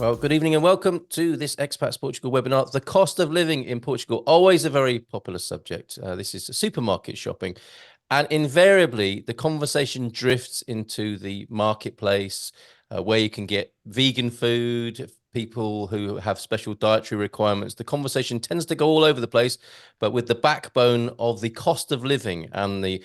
Well, good evening and welcome to this Expats Portugal webinar. The cost of living in Portugal, always a very popular subject. This is supermarket shopping. And invariably, the conversation drifts into the marketplace where you can get vegan food, people who have special dietary requirements. The conversation tends to go all over the place, but with the backbone of the cost of living and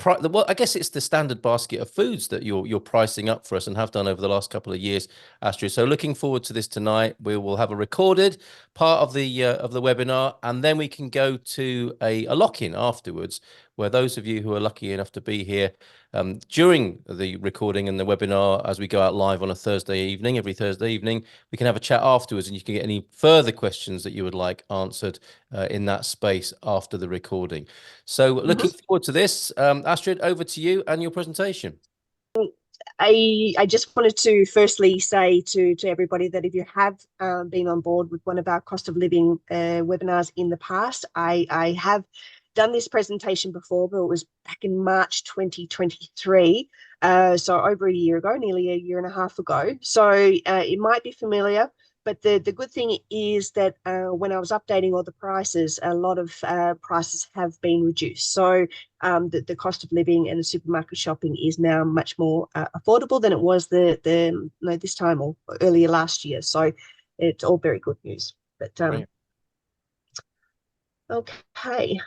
well, I guess it's the standard basket of foods that you're pricing up for us and have done over the last couple of years, Astrid. So looking forward to this tonight. We will have a recorded part of the webinar, and then we can go to a lock-in afterwards, where those of you who are lucky enough to be here during the recording and the webinar, as we go out live on a Thursday evening, every Thursday evening, we can have a chat afterwards, and you can get any further questions that you would like answered in that space after the recording. So looking forward to this. Astrid, over to you and your presentation. I just wanted to firstly say to everybody that if you have been on board with one of our cost of living webinars in the past, I have done this presentation before, but it was back in March 2023, so over a year ago, nearly a year and a half ago. So it might be familiar, but the good thing is that when I was updating all the prices, a lot of prices have been reduced. So the cost of living and the supermarket shopping is now much more affordable than it was this time or earlier last year. So it's all very good news. But okay.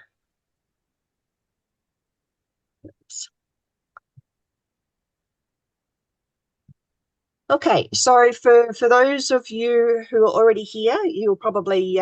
Okay, so for those of you who are already here, you'll probably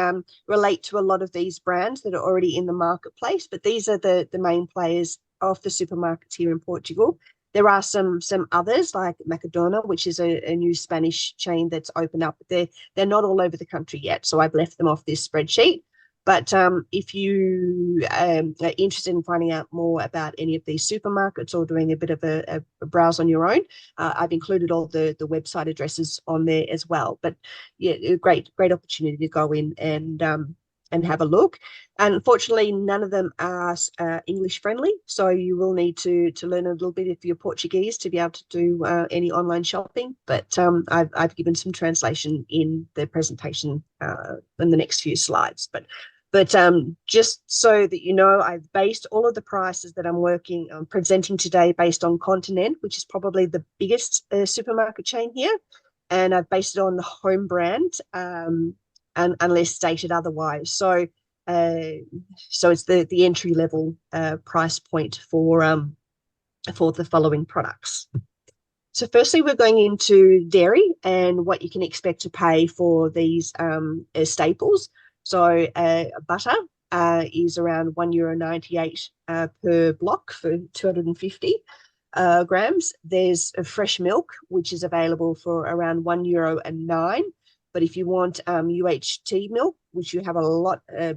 relate to a lot of these brands that are already in the marketplace, but these are the main players of the supermarkets here in Portugal. There are some others like Mercadona, which is a new Spanish chain that's opened up. They're not all over the country yet, so I've left them off this spreadsheet. But if you are interested in finding out more about any of these supermarkets or doing a bit of a browse on your own, I've included all the website addresses on there as well. But yeah, a great opportunity to go in and have a look. And unfortunately, none of them are English friendly, so you will need to learn a little bit of your Portuguese to be able to do any online shopping. But I've given some translation in the presentation in the next few slides. But just so that you know, I've based all of the prices that I'm presenting today based on Continent, which is probably the biggest supermarket chain here, and I've based it on the home brand, and unless stated otherwise. So it's the entry level price point for the following products. So firstly, we're going into dairy and what you can expect to pay for these staples. So butter is around €1.98 per block for 250 grams. There's a fresh milk, which is available for around €1.09. But if you want UHT milk, which you have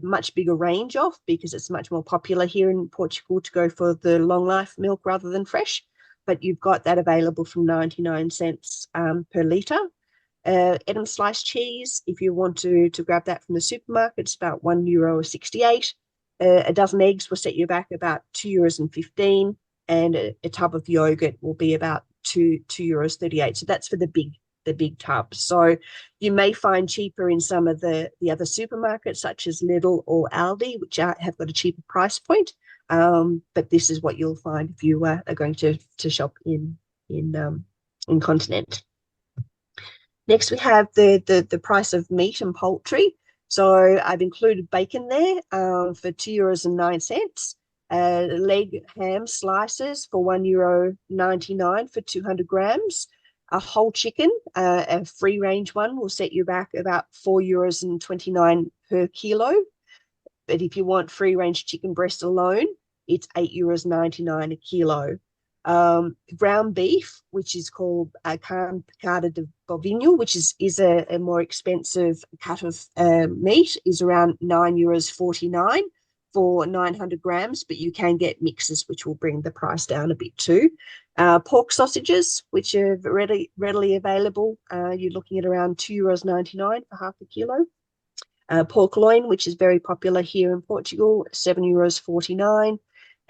much bigger range of because it's much more popular here in Portugal to go for the long life milk rather than fresh, but you've got that available from 99 cents per litre. Edam sliced cheese, if you want to grab that from the supermarket, it's about €1.68. A dozen eggs will set you back about €2.15, and a tub of yogurt will be about €2.38. So that's for the big tub. So you may find cheaper in some of the other supermarkets, such as Lidl or Aldi, which have got a cheaper price point. But this is what you'll find if you are going to shop in Continent. Next, we have the price of meat and poultry. So I've included bacon there for €2.09. Leg ham slices for €1.99 for 200 grams. A whole chicken, a free range one, will set you back about €4.29 per kilo. But if you want free range chicken breast alone, it's €8.99 a kilo. Ground beef, which is called carne picada de bovino, which is a more expensive cut of meat, is around €9.49 for 900 grams, but you can get mixes, which will bring the price down a bit too. Pork sausages, which are readily available, you're looking at around €2.99 for half a kilo. Pork loin, which is very popular here in Portugal, €7.49.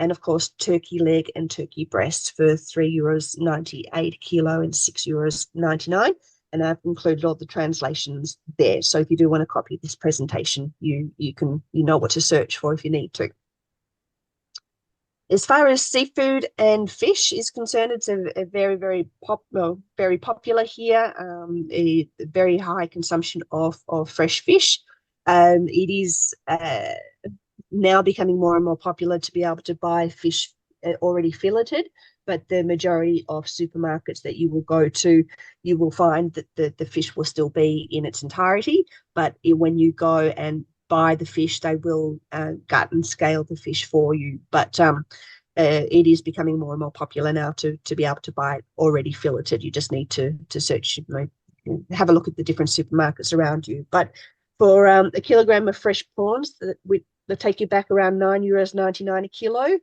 And of course, turkey leg and turkey breast for €3.98 a kilo and €6.99. and I've included all the translations there. So if you do want to copy this presentation, you know what to search for if you need to. As far as seafood and fish is concerned, it's a very, very popular here. A very high consumption of fresh fish. It is now becoming more and more popular to be able to buy fish already filleted, but the majority of supermarkets that you will go to, you will find that the fish will still be in its entirety, but when you go and buy the fish, they will gut and scale the fish for you. But it is becoming more and more popular now to be able to buy it already filleted. You just need to search, have a look at the different supermarkets around you. But for a kilogram of fresh prawns, that take you back around €9.99 a kilo.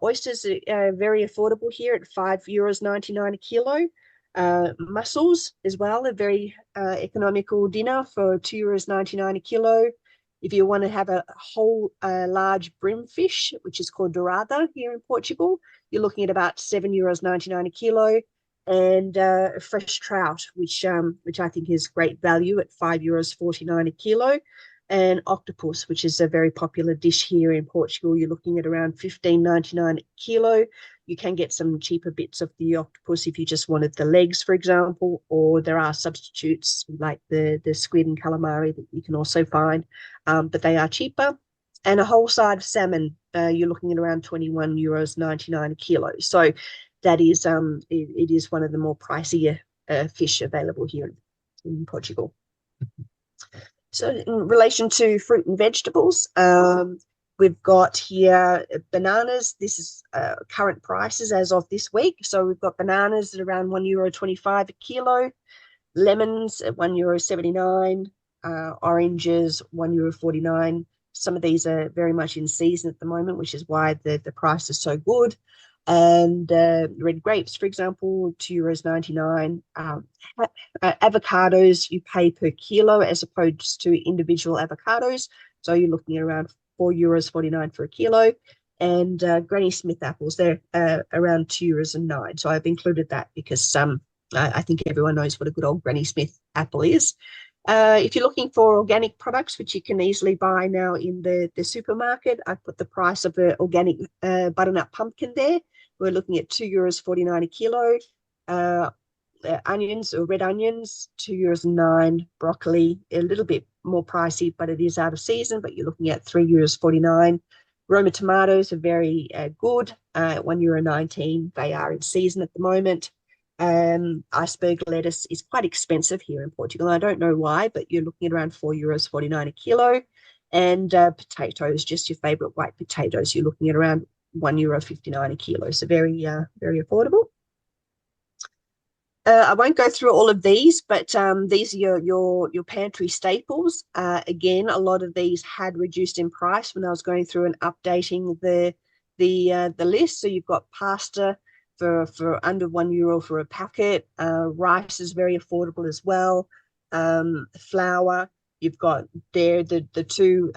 Oysters are very affordable here at €5.99 a kilo. Mussels as well, a very economical dinner for €2.99 a kilo. If you want to have a whole large brim fish, which is called dorada here in Portugal, you're looking at about €7.99 a kilo. And fresh trout, which I think is great value at €5.49 a kilo. And octopus, which is a very popular dish here in Portugal, you're looking at around $15.99 a kilo. You can get some cheaper bits of the octopus if you just wanted the legs, for example, or there are substitutes like the squid and calamari that you can also find, but they are cheaper. And a whole side of salmon, you're looking at around €21.99 a kilo. So that is it is one of the more pricier fish available here in Portugal. So in relation to fruit and vegetables, we've got here bananas. This is current prices as of this week. So we've got bananas at around €1.25 a kilo, lemons at €1.79, oranges €1.49. Some of these are very much in season at the moment, which is why the price is so good. And red grapes, for example, €2.99. Avocados you pay per kilo as opposed to individual avocados. So you're looking at around €4.49 for a kilo. And Granny Smith apples, they're around €2.09. So I've included that because I think everyone knows what a good old Granny Smith apple is. If you're looking for organic products, which you can easily buy now in the supermarket, I've put the price of the organic butternut pumpkin there. We're looking at €2.49 a kilo. Onions or red onions, €2.09. Broccoli, a little bit more pricey, but it is out of season, but you're looking at €3.49. Roma tomatoes are very good, €1.19. They are in season at the moment. Iceberg lettuce is quite expensive here in Portugal. I don't know why, but you're looking at around €4.49 a kilo. And potatoes, just your favorite white potatoes, you're looking at around €1.59 a kilo. So very, very affordable. I won't go through all of these, but these are your pantry staples. Again, a lot of these had reduced in price when I was going through and updating the list. So you've got pasta for under €1 for a packet. Rice is very affordable as well. Flour. You've got there the two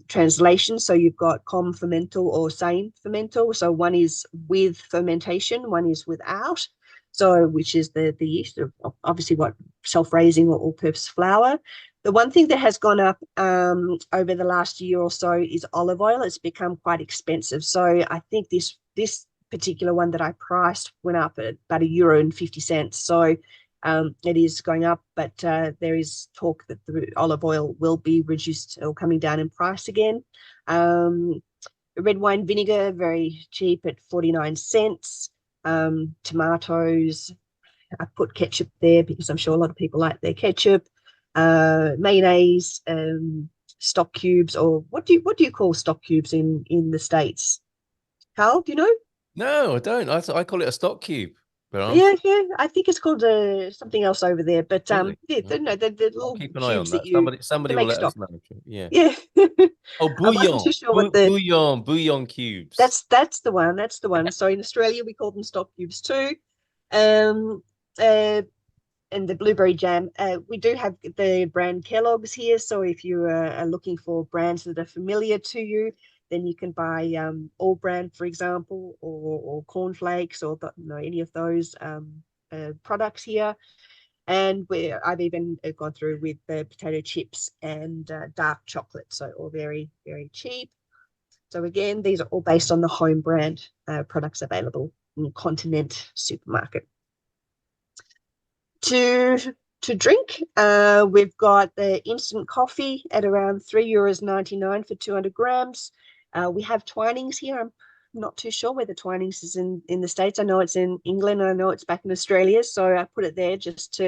translations. So you've got com fermental or sane fermental. So one is with fermentation, one is without. So which is the yeast of obviously what self-raising or all-purpose flour. The one thing that has gone up over the last year or so is olive oil. It's become quite expensive. So I think this particular one that I priced went up at about €1.50. So it is going up, but there is talk that the olive oil will be reduced or coming down in price again. Red wine vinegar, very cheap at 49 cents. Tomatoes, I put ketchup there because I'm sure a lot of people like their ketchup. Mayonnaise, stock cubes, or what do you call stock cubes in the States? Carl, do you know? No, I don't. I call it a stock cube. Yeah, I think it's called something else over there. But Really? yeah, no, the I'll little keep an eye on cubes that that. you Somebody to will make let us stock. know. Yeah. Yeah, Oh, I wasn't bouillon. too sure what the Bouillon cubes. that's the one. That's the one. So in Australia we call them stock cubes too. Um, and the blueberry jam. We do have the brand Kellogg's here. So if you are looking for brands that are familiar to you, then you can buy All Brand, for example, or cornflakes, or any of those products here. And I've even gone through with the potato chips and dark chocolate, so all very, very cheap. So again, these are all based on the home brand products available in Continent supermarket. To drink, we've got the instant coffee at around €3.99 for 200 grams. We have Twinings here. I'm not too sure whether Twinings is in the States. I know it's in England. I know it's back in Australia. So I put it there just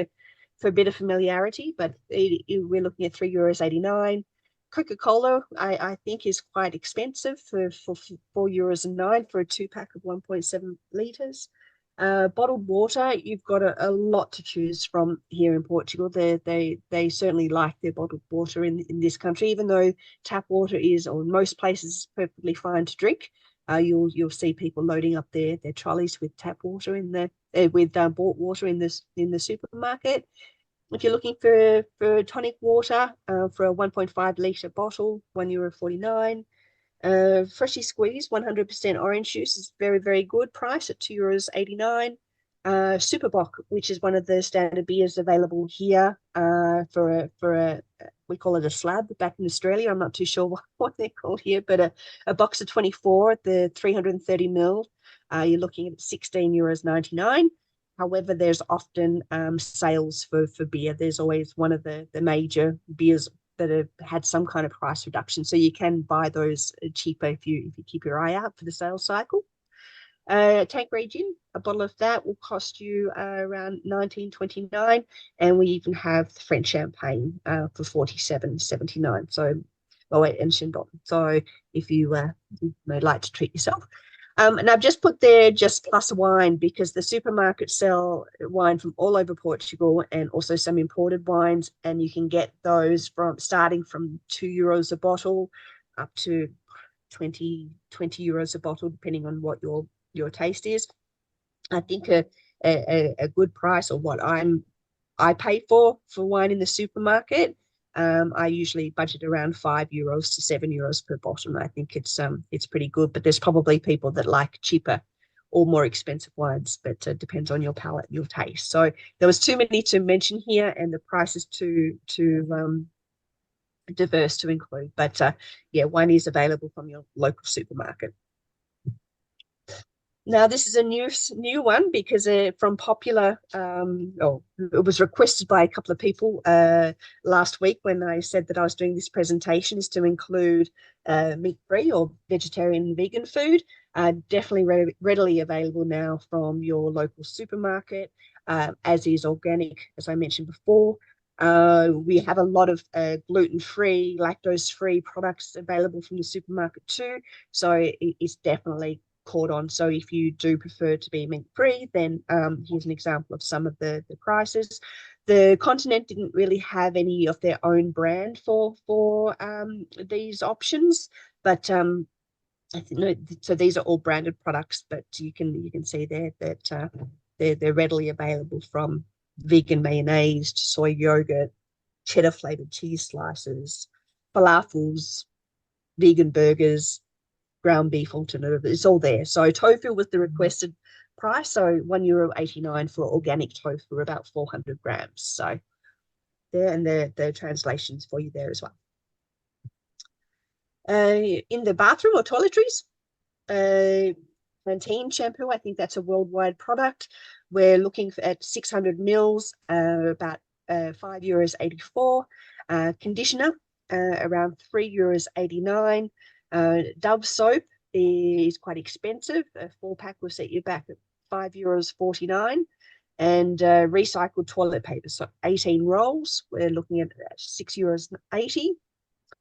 for a bit of familiarity. But we're looking at €3.89. Coca-Cola, I think, is quite expensive for €4.09 for a 2-pack of 1.7 litres. Bottled water, you've got a lot to choose from here in Portugal. They certainly like their bottled water in this country, even though tap water is, or in most places, perfectly fine to drink. You'll see people loading up their trolleys with tap water with bought water in the supermarket. If you're looking for tonic water, for a 1.5 litre bottle, €1.49. Freshly squeezed 100% orange juice is very, very good price at €2.89. Superbock, which is one of the standard beers available here, for a we call it a slab back in Australia. I'm not too sure what they're called here, but a box of 24, the 330 ml, you're looking at €16.99. However, there's often sales for beer. There's always one of the major beers that have had some kind of price reduction. So you can buy those cheaper if you keep your eye out for the sales cycle. Tanqueray gin, a bottle of that will cost you around $19.29, and we even have French champagne for $47.79. So, and Chandon. So if you like to treat yourself. And I've just put there just plus wine, because the supermarkets sell wine from all over Portugal and also some imported wines, and you can get those starting from €2 a bottle up to 20 euros a bottle, depending on what your taste is. I think a good price, or what I pay for wine in the supermarket, I usually budget around €5 to €7 per bottle. I think it's pretty good, but there's probably people that like cheaper or more expensive wines, but depends on your palate, your taste. So there was too many to mention here, and the price is too diverse to include. But yeah, wine is available from your local supermarket. Now, this is a new one, because from popular, it was requested by a couple of people last week when I said that I was doing this presentation, is to include meat-free or vegetarian and vegan food. Definitely readily available now from your local supermarket, as is organic, as I mentioned before. We have a lot of gluten-free, lactose-free products available from the supermarket too. So it's definitely caught on. So if you do prefer to be meat-free, then here's an example of some of the prices. The Continent didn't really have any of their own brand for these options, but so these are all branded products, but you can see there that they're readily available, from vegan mayonnaise to soy yogurt, cheddar flavored cheese slices, falafels, vegan burgers, ground beef alternative. It's all there. So tofu was the requested price. So €1.89 for organic tofu, about 400 grams. So there, and the translations for you there as well. In the bathroom or toiletries, Pantene shampoo, I think that's a worldwide product. We're looking at 600 mils, about €5.84. Conditioner, around €3.89. Dove soap is quite expensive. A 4-pack will set you back at €5.49. And recycled toilet paper, so 18 rolls, we're looking at €6.80.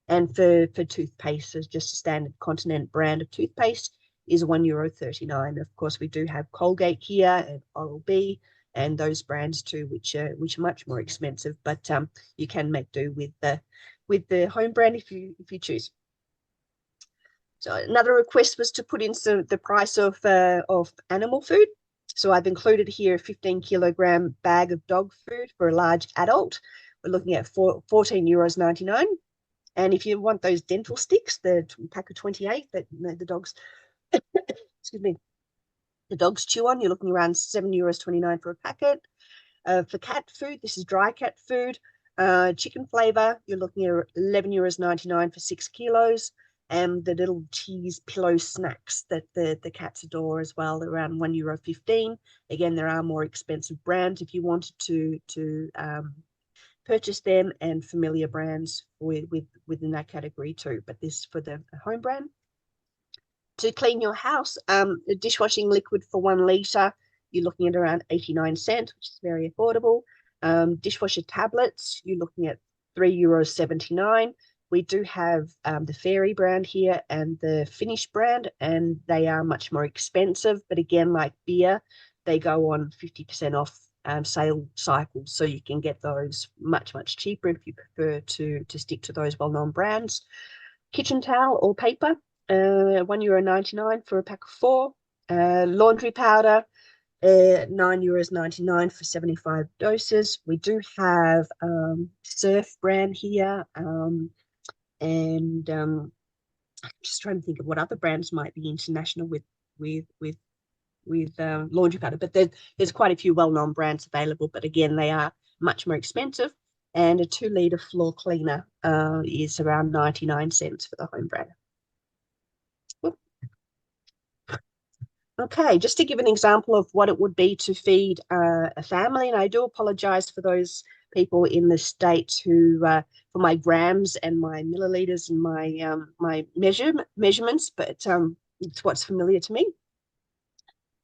And for toothpaste, so just a standard Continent brand of toothpaste is €1.39. Of course, we do have Colgate here and Oral-B and those brands too, which are much more expensive, but you can make do with the home brand if you choose. So another request was to put in the price of animal food. So I've included here a 15-kilogram bag of dog food for a large adult. We're looking at €14.99. And if you want those dental sticks, the pack of 28 that the dogs, excuse me, the dogs chew on, you're looking around €7.29 for a packet. For cat food, this is dry cat food. Chicken flavor, you're looking at €11.99 for 6 kilos. And the little cheese pillow snacks that the cats adore as well, around €1.15. Again, there are more expensive brands if you wanted to purchase them, and familiar brands within that category too. But this for the home brand. To clean your house, a dishwashing liquid for 1 litre, you're looking at around 89 cents, which is very affordable. Dishwasher tablets, you're looking at €3.79. We do have the Fairy brand here and the Finnish brand, and they are much more expensive. But again, like beer, they go on 50% off sale cycles, so you can get those much, much cheaper if you prefer to stick to those well-known brands. Kitchen towel or paper, €1.99 for a pack of 4. Laundry powder, €9.99 for 75 doses. We do have Surf brand here, and just trying to think of what other brands might be international with laundry powder. But there's quite a few well-known brands available, but again, they are much more expensive. And a 2 litre floor cleaner is around 99 cents for the home brand. Okay, just to give an example of what it would be to feed a family, and I do apologize for those people in the States who, for my grams and my milliliters and my measurements, but it's what's familiar to me.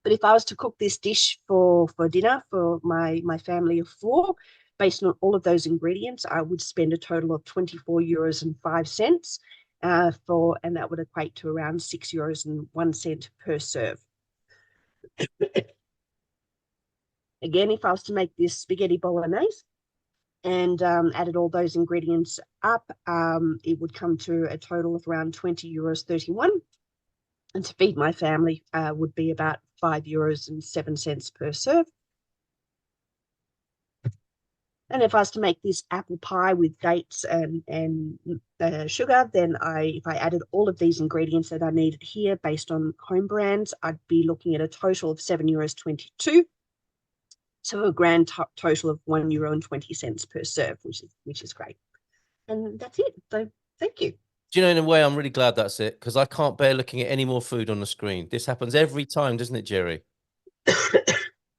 But if I was to cook this dish for dinner for my family of 4, based on all of those ingredients, I would spend a total of €24.05 and that would equate to around €6.01 per serve. Again, if I was to make this spaghetti bolognese and added all those ingredients up, it would come to a total of around €20.31. And to feed my family would be about €5.07 per serve. And if I was to make this apple pie with dates and sugar, then if I added all of these ingredients that I needed here based on home brands, I'd be looking at a total of €7.22. So a grand total of €1.20 per serve, which is great. And that's it. So thank you. Do you know, in a way, I'm really glad that's it, because I can't bear looking at any more food on the screen. This happens every time, doesn't it, Jerry?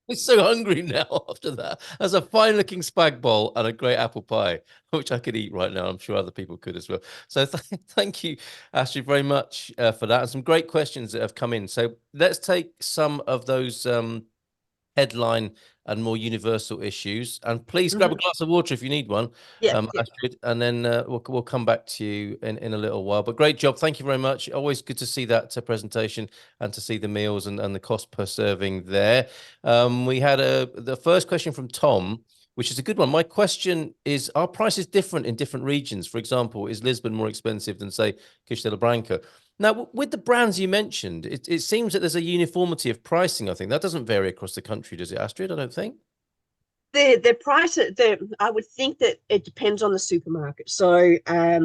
I'm so hungry now after that. That's a fine-looking spag bowl and a great apple pie, which I could eat right now. I'm sure other people could as well. So thank you, Astrid, very much for that. And some great questions that have come in. So let's take some of those headline and more universal issues. And please grab a glass of water if you need one, Astrid, and then we'll come back to you in a little while. But great job. Thank you very much. Always good to see that presentation and to see the meals and the cost per serving there. We had the first question from Tom, which is a good one. My question is, are prices different in different regions? For example, is Lisbon more expensive than, say, Castelo Branco? Now, with the brands you mentioned, it seems that there's a uniformity of pricing, I think. That doesn't vary across the country, does it, Astrid? I don't think. The price, I would think that it depends on the supermarket. So I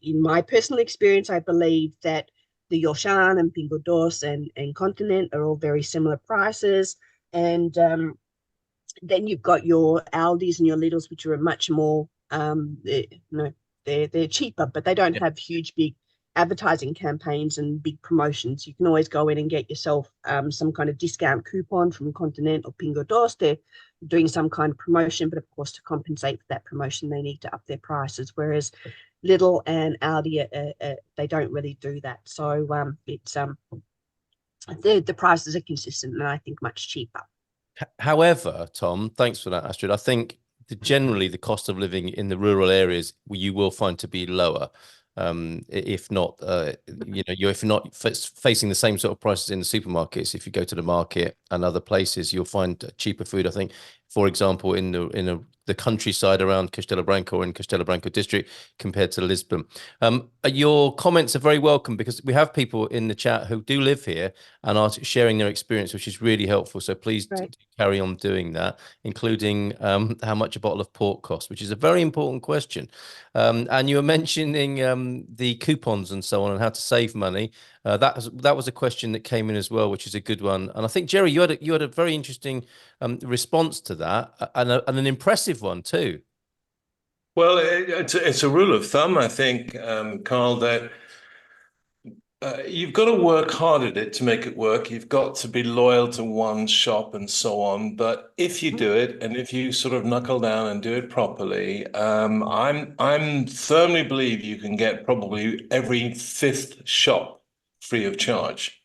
in my personal experience, I believe that the Yoshan and Pingo Doce and Continent are all very similar prices. And then you've got your Aldis and your Lidls, which are much more, they're cheaper, but they don't have huge, big advertising campaigns and big promotions. You can always go in and get yourself some kind of discount coupon from Continent or Pingo Doce. They're doing some kind of promotion, but of course, to compensate for that promotion, they need to up their prices. Whereas Lidl and Aldi, they don't really do that. So it's the prices are consistent and I think much cheaper. However, Tom, thanks for that, Astrid. I think generally the cost of living in the rural areas you will find to be lower. If not, if not facing the same sort of prices in the supermarkets, if you go to the market and other places, you'll find cheaper food. I think, for example, in the countryside around Castelo Branco or in Castelo Branco district compared to Lisbon. Your comments are very welcome because we have people in the chat who do live here and are sharing their experience, which is really helpful. So please carry on doing that, including how much a bottle of pork costs, which is a very important question. And you were mentioning the coupons and so on and how to save money. That was a question that came in as well, which is a good one. And I think Jerry, you had a very interesting response to that, and an impressive one too. Well, it's a rule of thumb, I think, Carl, that you've got to work hard at it to make it work. You've got to be loyal to one shop and so on. But if you do it, and if you sort of knuckle down and do it properly, I'm firmly believe you can get probably every fifth shop free of charge.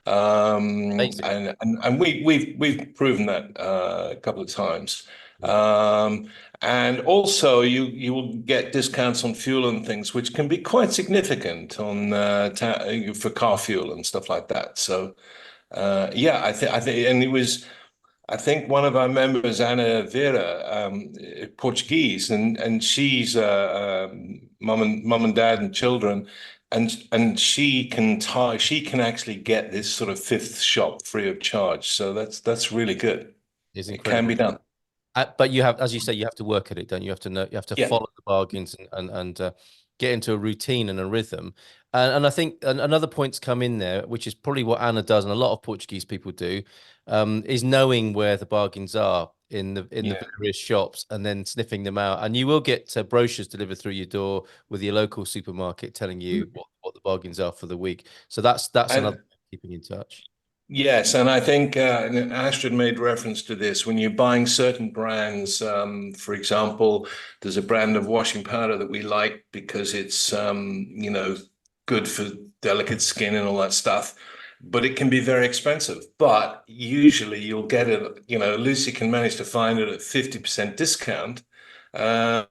Amazing. And we've proven that a couple of times. Um, and also, you will get discounts on fuel and things, which can be quite significant on for car fuel and stuff like that. So, yeah, I think, and it was. I think one of our members, Anna Vera, Portuguese, and she's mum and dad and children, and she can actually get this sort of fifth shop free of charge. So that's really good. It's It can incredible. be done. But you have, as you say, you have to work at it, don't you? You have to know, you have to Yeah. follow the bargains and get into a routine and a rhythm. And I think another point's come in there, which is probably what Anna does, and a lot of Portuguese people do, is knowing where the bargains are in the Yeah. various shops and then sniffing them out. And you will get brochures delivered through your door with your local supermarket telling you what the bargains are for the week. So that's another And keeping in touch. yes, and I think and Astrid made reference to this when you're buying certain brands. For example, there's a brand of washing powder that we like because it's good for delicate skin and all that stuff, but it can be very expensive. But usually you'll get it. Lucy can manage to find it at 50% discount, and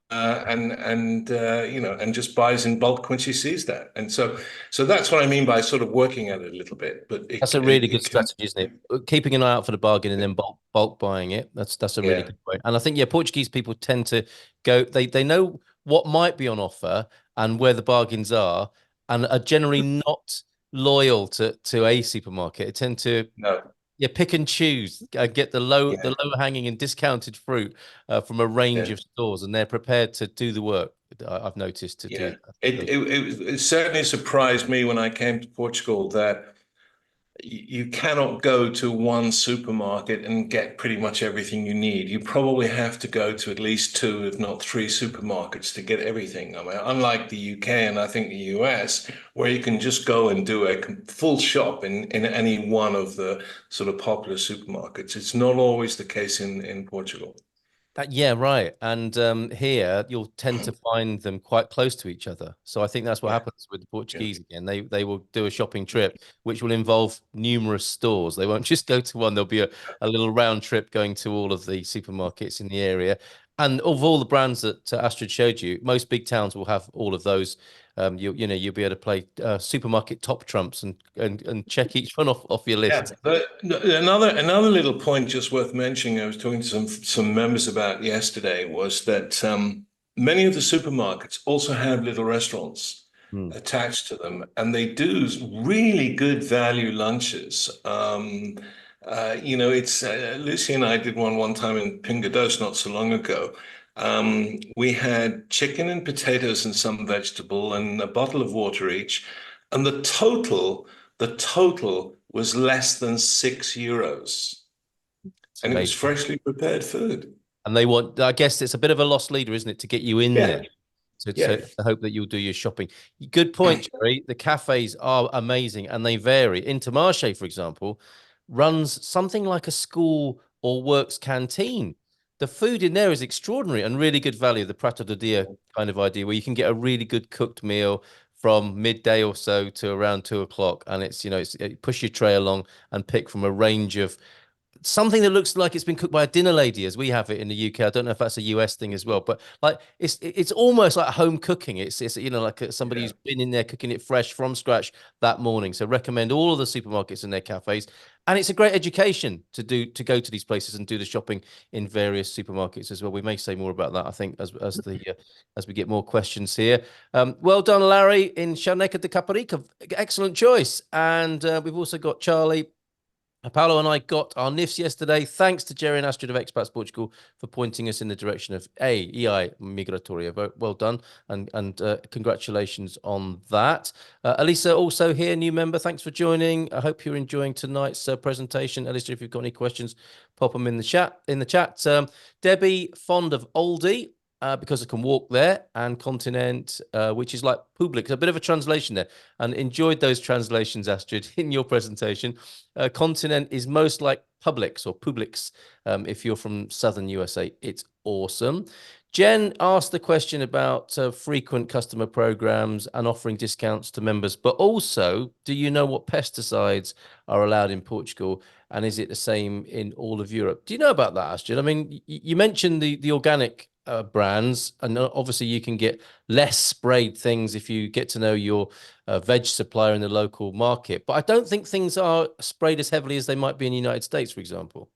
just buys in bulk when she sees that. And so that's what I mean by sort of working at it a little bit. But That's a really good strategy, isn't it? Keeping an eye out for the bargain and then bulk buying it. That's a really yeah, good point. And I think Portuguese people tend to go. They know what might be on offer and where the bargains are, and are generally not loyal to a supermarket. They tend to no, pick and choose, get yeah, the low hanging and discounted fruit from a range yeah, of stores, and they're prepared to do the work. I've noticed to do yeah. It certainly surprised me when I came to Portugal that you cannot go to one supermarket and get pretty much everything you need. You probably have to go to at least two, if not three supermarkets to get everything. I mean, unlike the UK and I think the US, where you can just go and do a full shop in any one of the sort of popular supermarkets. It's not always the case in Portugal. Yeah, right. And here you'll tend to find them quite close to each other. So I think that's what Yeah, happens with the yeah, Portuguese again. They will do a shopping trip, which will involve numerous stores. They won't just go to one. There'll be a little round trip going to all of the supermarkets in the area. And of all the brands that Astrid showed you, most big towns will have all of those. You'll be able to play supermarket top trumps and check each one off your yeah. list. But another little point just worth mentioning, I was talking to some members about yesterday, was that many of the supermarkets also have little restaurants Hmm. attached to them, and they do really good value lunches. It's Lucy and I did one time in Pingados not so long ago. We had chicken and potatoes and some vegetable and a bottle of water each, and the total was less than €6, It's and it was amazing. freshly prepared food. And I guess it's a bit of a lost leader, isn't it, to get you in Yeah, there? So yeah, to hope that you'll do your shopping. Good point, Jerry. The cafes are amazing and they vary. Intermarché, for example, runs something like a school or works canteen. The food in there is extraordinary and really good value. The Prato do Dia kind of idea where you can get a really good cooked meal from midday or so to around 2 o'clock. And push your tray along and pick from a range of something that looks like it's been cooked by a dinner lady as we have it in the UK. I don't know if that's a US thing as well, but like it's almost like home cooking. It's like somebody yeah. who's been in there cooking it fresh from scratch that morning. So recommend all of the supermarkets and their cafes. And it's a great education to go to these places and do the shopping in various supermarkets as well. We may say more about that, I think, as we get more questions here. Well done, Larry in Charneca de Caparica. Excellent choice. And we've also got Charlie Paolo and I got our NIFs yesterday. Thanks to Jerry and Astrid of Expats Portugal for pointing us in the direction of EI Migratoria. Well done, and congratulations on that. Elisa, also here, new member. Thanks for joining. I hope you're enjoying tonight's presentation. Elisa, if you've got any questions, pop them in the chat. Debbie, fond of Aldi. Because I can walk there, and Continent, which is like Publix, a bit of a translation there, and enjoyed those translations, Astrid, in your presentation. Continent is most like Publix or Publix. If you're from Southern USA, it's awesome. Jen asked the question about frequent customer programs and offering discounts to members, but also, do you know what pesticides are allowed in Portugal? And is it the same in all of Europe? Do you know about that, Astrid? I mean, you mentioned the organic brands, and obviously you can get less sprayed things if you get to know your veg supplier in the local market. But I don't think things are sprayed as heavily as they might be in the United States, for example.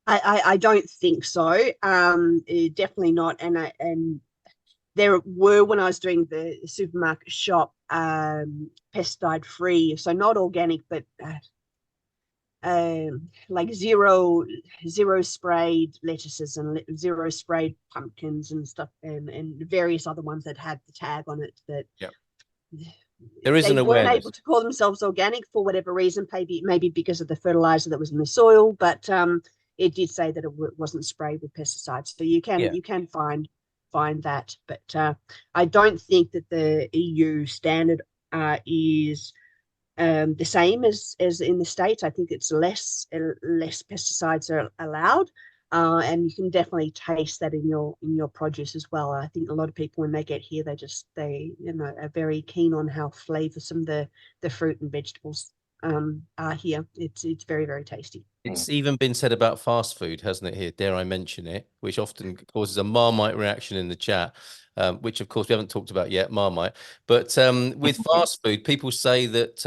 I don't think so. Definitely not. And there were, when I was doing the supermarket shop, pesticide free, so not organic, but like zero sprayed lettuces and zero sprayed pumpkins and stuff, and various other ones that had the tag on it that there is an awareness. They weren't able to call themselves organic for whatever reason, maybe because of the fertilizer that was in the soil, but it did say that it wasn't sprayed with pesticides. So you can find that, but I don't think that the EU standard is the same as in the States. I think it's less pesticides are allowed, and you can definitely taste that in your produce as well. I think a lot of people, when they get here, they are very keen on how flavoursome the fruit and vegetables are here. It's very, very tasty. It's even been said about fast food, hasn't it, here? Dare I mention it? Which often causes a Marmite reaction in the chat, which, of course, we haven't talked about yet, Marmite. But with fast food, people say that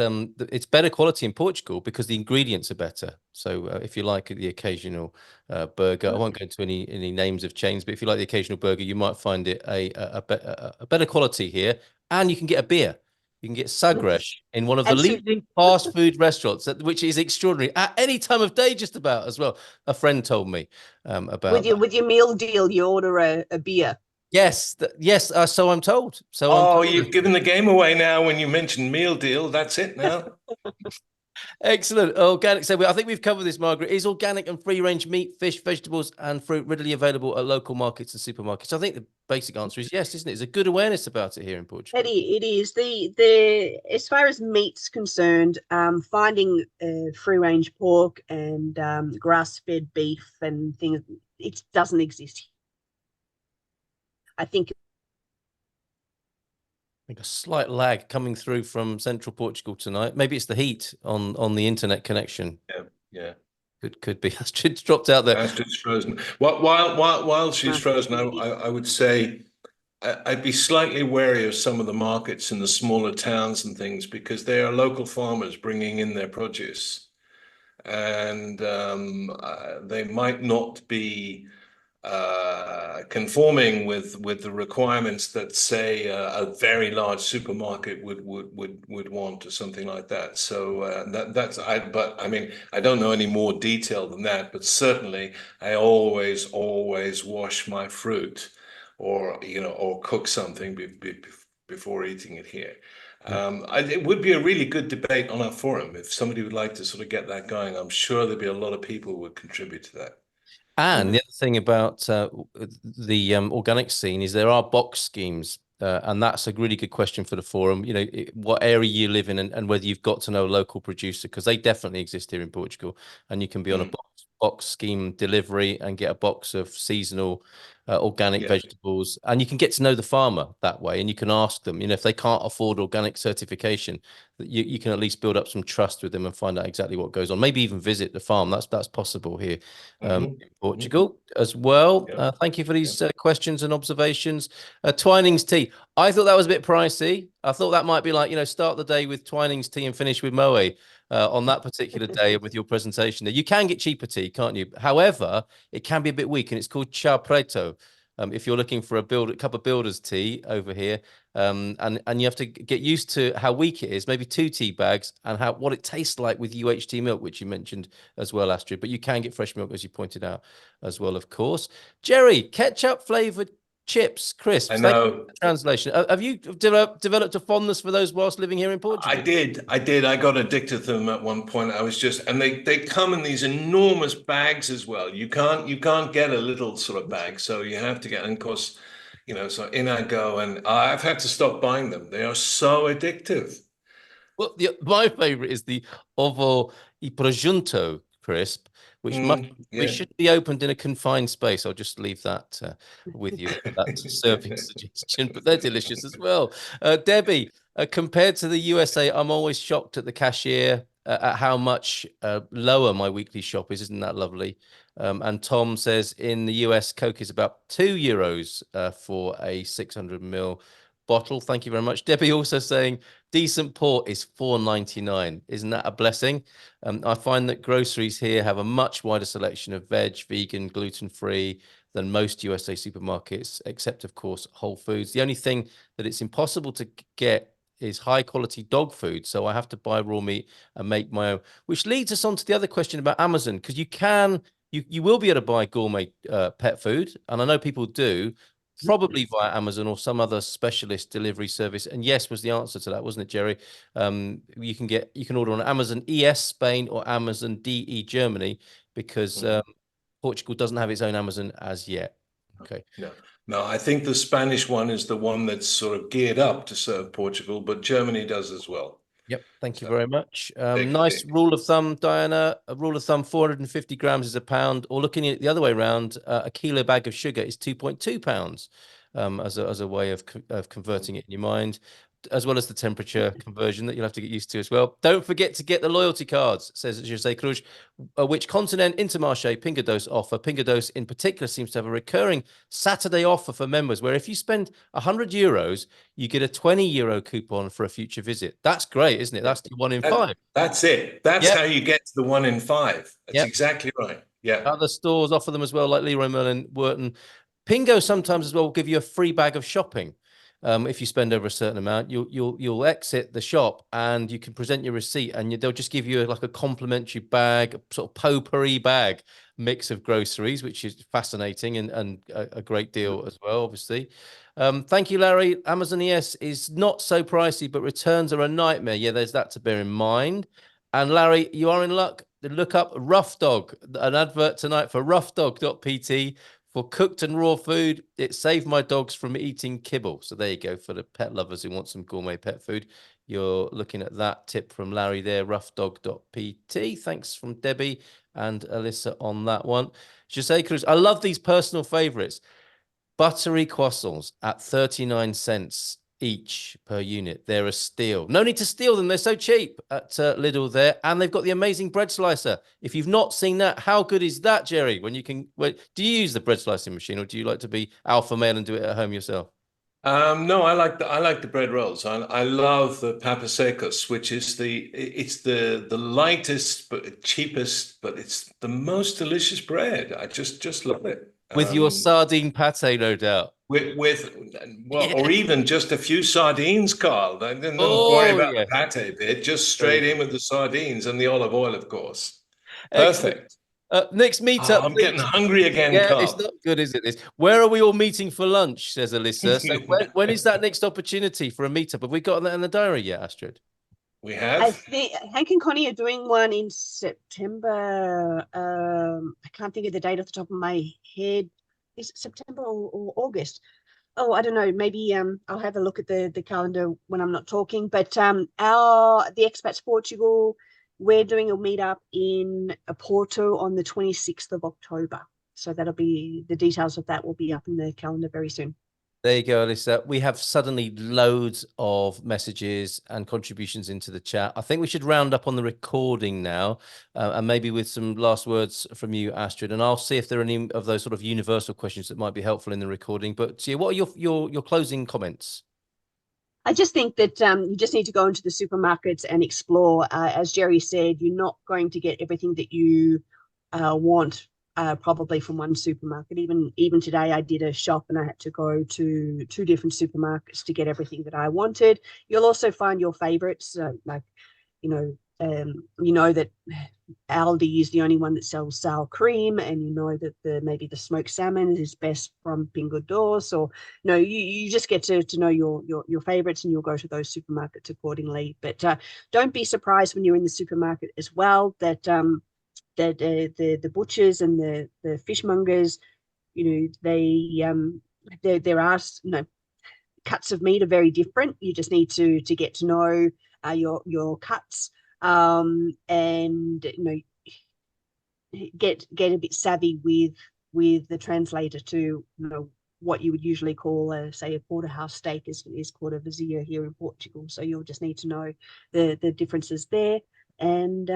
it's better quality in Portugal because the ingredients are better. So if you like the occasional burger, I won't go into any names of chains, but if you like the occasional burger, you might find it a better quality here. And you can get a beer. You can get Sagres in one of the leading fast food restaurants, which is extraordinary at any time of day, just about as well. A friend told me about with your meal deal, you order a beer. Yes, yes. So I'm told. You've given the game away now when you mentioned meal deal. That's it now. Excellent. Organic. So I think we've covered this, Margaret. Is organic and free-range meat, fish, vegetables, and fruit readily available at local markets and supermarkets? I think the basic answer is yes, isn't it? There's a good awareness about it here in Portugal. It is. The as far as meat's concerned, finding free-range pork and grass-fed beef and things, it doesn't exist. I think a slight lag coming through from central Portugal tonight. Maybe it's the heat on the internet connection. Yeah. Could be. Astrid's dropped out there. Astrid's frozen. While she's frozen, I would say I'd be slightly wary of some of the markets in the smaller towns and things, because they are local farmers bringing in their produce, and they might not be conforming with the requirements that, say, a very large supermarket would want, or something like that. So but I mean, I don't know any more detail than that, but certainly I always wash my fruit, or cook something before eating it here. It would be a really good debate on our forum if somebody would like to sort of get that going. I'm sure there'd be a lot of people who would contribute to that. And the other thing about the organic scene is there are box schemes, and that's a really good question for the forum. What area you live in, and whether you've got to know a local producer, because they definitely exist here in Portugal, and you can be on a box scheme delivery and get a box of seasonal organic vegetables, and you can get to know the farmer that way, and you can ask them, if they can't afford organic certification, you can at least build up some trust with them and find out exactly what goes on. Maybe even visit the farm. That's possible here in Portugal as well. Thank you for these questions and observations. Twinings tea. I thought that was a bit pricey. I thought that might be like, start the day with Twinings tea and finish with Moe on that particular day with your presentation there. You can get cheaper tea, can't you? However, it can be a bit weak, and it's called chá preto. If you're looking for a cup of builder's tea over here, and you have to get used to how weak it is, maybe 2 tea bags, and what it tastes like with UHT milk, which you mentioned as well, Astrid. But you can get fresh milk, as you pointed out as well, of course. Jerry, ketchup flavored chips, crisps. I Thank you know. for the translation. Have you developed a fondness for those whilst living here in Portugal? I did. I got addicted to them at one point. And they come in these enormous bags as well. You can't get a little sort of bag, so you have to get. And of course, so in I go, and I've had to stop buying them. They are so addictive. Well, my favorite is the ovo e prosciutto crisp, which Yeah. should be opened in a confined space. I'll just leave that with you. That's a serving suggestion, but they're delicious as well. Debbie, compared to the USA, I'm always shocked at the cashier at how much lower my weekly shop is. Isn't that lovely? And Tom says in the US, Coke is about €2 for a 600 ml bottle. Thank you very much. Debbie also saying decent port is $4.99. Isn't that a blessing? I find that groceries here have a much wider selection of veg, vegan, gluten-free than most USA supermarkets, except of course Whole Foods. The only thing that it's impossible to get is high quality dog food, so I have to buy raw meat and make my own, which leads us on to the other question about Amazon, because you will be able to buy gourmet pet food, and I know people do, probably via Amazon or some other specialist delivery service. And yes was the answer to that, wasn't it, Jerry? You can order on Amazon ES Spain or Amazon DE Germany, because Portugal doesn't have its own Amazon as yet. Okay. No, I think the Spanish one is the one that's sort of geared up to serve Portugal, but Germany does as well. Yep. Thank you very much. Big, nice big. rule of thumb, Diana. A rule of thumb, 450 grams is a pound, or looking at it the other way around, a kilo bag of sugar is 2.2 pounds, as a way of converting it in your mind, as well as the temperature conversion that you'll have to get used to as well. Don't forget to get the loyalty cards, says Jose Cruz, which Continent, Intermarché, Pingados offer. Pingados in particular seems to have a recurring Saturday offer for members, where if you spend €100, you get a €20 coupon for a future visit. That's great, isn't it? That's the 1 in 5. That's it. That's how you get to the 1 in 5. That's exactly right. Yeah. Other stores offer them as well, like Leroy Merlin, Wharton. Pingo sometimes as well will give you a free bag of shopping. If you spend over a certain amount, you'll exit the shop and you can present your receipt, and they'll just give you like a complimentary bag, a sort of potpourri bag mix of groceries, which is fascinating and a great deal as well, obviously. Thank you, Larry. Amazon ES is not so pricey, but returns are a nightmare. Yeah, there's that to bear in mind. And Larry, you are in luck. Look up Rough Dog, an advert tonight for roughDog.pt. For cooked and raw food, it saved my dogs from eating kibble. So there you go, for the pet lovers who want some gourmet pet food. You're looking at that tip from Larry there, roughDog.pt. Thanks from Debbie and Alyssa on that one. Jose Cruz, I love these personal favorites. Buttery croissants at 39 cents each per unit. They're a steal. No need to steal them. They're so cheap at Lidl there. And they've got the amazing bread slicer. If you've not seen that, how good is that, Jerry? Do you use the bread slicing machine, or do you like to be alpha male and do it at home yourself? No, I like the bread rolls. I love the papa secos, which is the lightest but cheapest, but it's the most delicious bread. I just love it. With your sardine pate, no doubt. Or even just a few sardines, Carl. I didn't worry about the pate bit. Just straight in with the sardines and the olive oil, of course. Perfect. Next meetup. I'm getting hungry again, Carl. It's not good, is it? Where are we all meeting for lunch, says Alyssa. So when is that next opportunity for a meetup? Have we got that in the diary yet, Astrid? We have. I think Hank and Connie are doing one in September. I can't think of the date off the top of my head. Is it September or August? Oh, I don't know. Maybe I'll have a look at the calendar when I'm not talking. But the Expats Portugal, we're doing a meetup in Porto on the 26th of October. So that'll be, the details of that will be up in the calendar very soon. There you go, Alyssa. We have suddenly loads of messages and contributions into the chat. I think we should round up on the recording now, and maybe with some last words from you, Astrid. And I'll see if there are any of those sort of universal questions that might be helpful in the recording. But yeah, what are your closing comments? I just think that you just need to go into the supermarkets and explore. As Jerry said, you're not going to get everything that you want probably from one supermarket. Even today, I did a shop and I had to go to 2 different supermarkets to get everything that I wanted. You'll also find your favorites, like, you know that Aldi is the only one that sells sour cream, and you know that maybe the smoked salmon is best from Pingo Doce, or you just get to know your favorites, and you'll go to those supermarkets accordingly. But don't be surprised when you're in the supermarket as well that the butchers and the fishmongers, there are cuts of meat are very different. You just need to get to know your cuts, and get a bit savvy with the translator to what you would usually call say a porterhouse steak is called a vazia here in Portugal. So you'll just need to know the differences there, and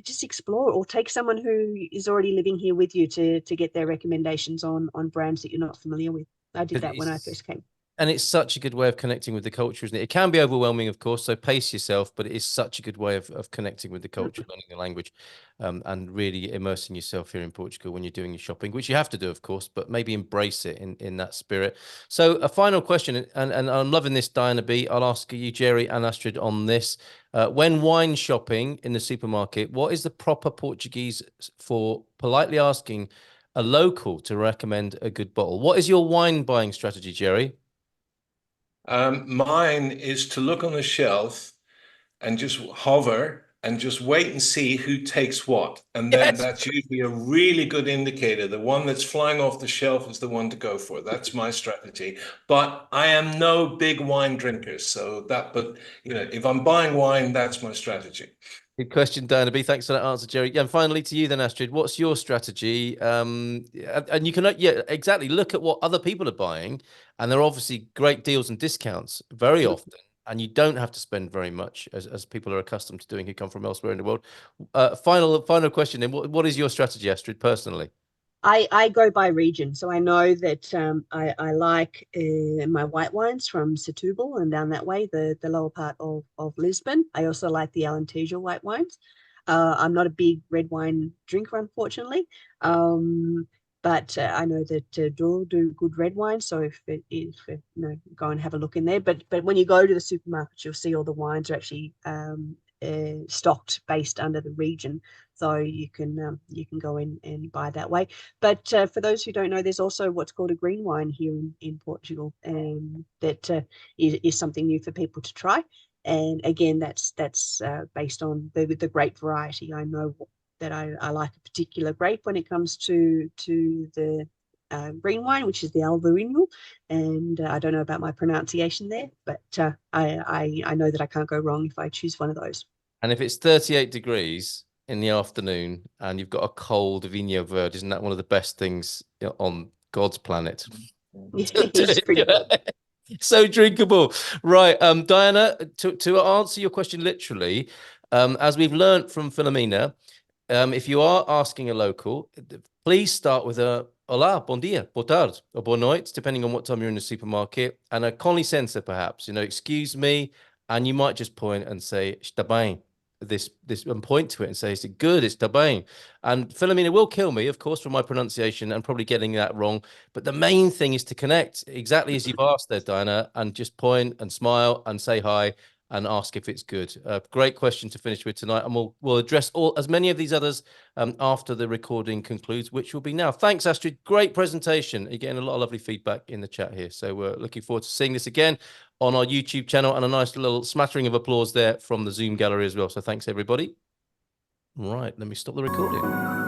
just explore, or take someone who is already living here with you to get their recommendations on brands that you're not familiar with. I did that when I first came. And it's such a good way of connecting with the culture, isn't it? It can be overwhelming, of course, so pace yourself, but it is such a good way of connecting with the culture, learning the language, and really immersing yourself here in Portugal when you're doing your shopping, which you have to do, of course, but maybe embrace it in that spirit. So a final question, and I'm loving this, Diana B. I'll ask you, Jerry and Astrid, on this. When wine shopping in the supermarket, what is the proper Portuguese for politely asking a local to recommend a good bottle? What is your wine buying strategy, Jerry? Mine is to look on the shelf and just hover and just wait and see who takes what. And then that's usually a really good indicator. The one that's flying off the shelf is the one to go for. That's my strategy. But I am no big wine drinker. But if I'm buying wine, that's my strategy. Good question, Diana B. Thanks for that answer, Jerry. Yeah, and finally to you then, Astrid, what's your strategy? And you can, exactly, look at what other people are buying, and there are obviously great deals and discounts very often, and you don't have to spend very much as people are accustomed to doing who come from elsewhere in the world. Final question then, what is your strategy, Astrid, personally? I go by region, so I know that I like my white wines from Setúbal and down that way, the lower part of Lisbon. I also like the Alentejo white wines. I'm not a big red wine drinker, unfortunately, but I know that Douro do good red wine. So if go and have a look in there. But when you go to the supermarket, you'll see all the wines are actually stocked based under the region, so you can go in and buy that way. But for those who don't know, there's also what's called a green wine here in Portugal, and that is something new for people to try. And again, that's based on the grape variety. I know that I like a particular grape when it comes to the green wine, which is the Alvarinho, and I don't know about my pronunciation there, but I know that I can't go wrong if I choose one of those. And if it's 38 degrees in the afternoon and you've got a cold Vinho Verde, isn't that one of the best things on God's planet? It's pretty good. So drinkable. Right. Diana, to answer your question literally, as we've learned from Filomena, if you are asking a local, please start with a olá, bom dia, boa tarde, or boa noite, depending on what time you're in the supermarket, and a com licença, perhaps, excuse me, and you might just point and say, está bem, and point to it and say, is it good? Está bem. And Filomena will kill me, of course, for my pronunciation and probably getting that wrong. But the main thing is to connect exactly as you've asked there, Diana, and just point and smile and say hi and ask if it's good. Great question to finish with tonight, and we'll address as many of these others after the recording concludes, which will be now. Thanks, Astrid. Great presentation. You're getting a lot of lovely feedback in the chat here, so we're looking forward to seeing this again on our YouTube channel, and a nice little smattering of applause there from the Zoom gallery as well. So thanks, everybody. Right, let me stop the recording.